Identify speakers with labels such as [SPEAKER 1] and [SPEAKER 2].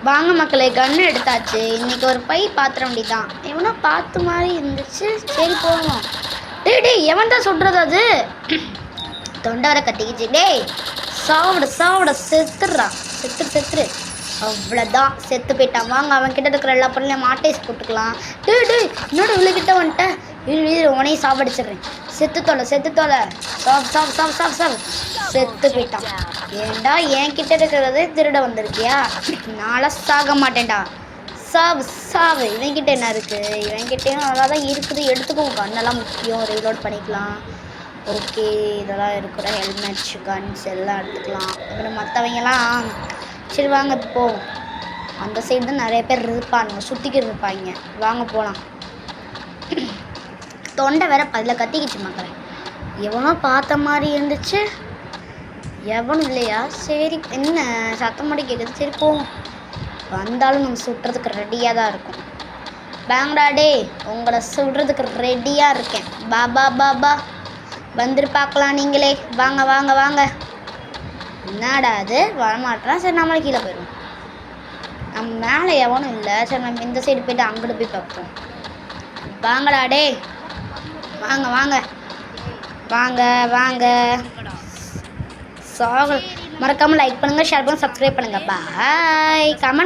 [SPEAKER 1] வாங்க மக்களே, கன்று எடுத்தாச்சு. இன்னைக்கு ஒரு பை பாத்திர வேண்டியதான். எவனோ பார்த்து மாதிரி இருந்துச்சு. சரி போவோம். டேய் எவன் தான் சொல்கிறது அது? தொண்டை வர கட்டிக்கிச்சு. டேய் சாவிட செத்துடுறா. செத்துரு அவ்வளோதான், செத்து போயிட்டான். வாங்க அவன் கிட்ட இருக்கிற எல்லா பொருளையும் மாட்டேஸ் போட்டுக்கலாம். டேய் என்னோட இவ்வளோக்கிட்ட வந்துட்டேன். உனையும் சாவடிச்சிடுறேன். செத்து தொலை செத்து போயிட்டான். ஏண்டா என் கிட்ட இருக்கிறதே திருட வந்திருக்கியா? நான்லாம் சாக மாட்டேன்டா. சாவு. இவன்கிட்ட என்ன இருக்குது? இவன்கிட்டையும் நல்லா தான் இருக்குது. எடுத்துக்கோங்க. கண்ணெல்லாம் முக்கியம். ரீலோட் பண்ணிக்கலாம். ஓகே, இதெல்லாம் இருக்கிற ஹெல்மெட்ஸ் கன்ஸ் எல்லாம் எடுத்துக்கலாம். அப்புறம் மற்றவங்கலாம் சரி வாங்க இப்போ அந்த சைடு தான் நிறைய பேர் இருப்பானுங்க, சுற்றிக்கிட்டு இருப்பாங்க. வாங்க போகலாம். தொண்டை வேற பதில் கத்திக்கிச்சு மக்களே. எவனோ பார்த்த மாதிரி இருந்துச்சு. எவனும் இல்லையா? சரி என்ன சத்தம் மட்டும் கேட்குது. சரி போவோம். வந்தாலும் நம்ம சுடுறதுக்கு ரெடியாக தான் இருக்கும். பேங்கடா டே, உங்களை சுடுறதுக்கு ரெடியாக இருக்கேன். பாபா வந்துரு பார்க்கலாம். நீங்களே வாங்க. என்னடா அது வரமாட்டேறான். சரி நம்மளே கீழே போயிடுவோம். நம்ம மேலே எவனும் இல்லை. சரி நம்ம இந்த சைடு போய்ட்டு அங்கிட்டு போய் பார்ப்போம். வாங்கடா டே, வாங்க. மறக்காமல் லைக் பண்ணுங்கள், ஷேர் பண்ணுங்கள், சப்ஸ்கிரைப் பண்ணுங்கள். பாய். கமெண்ட்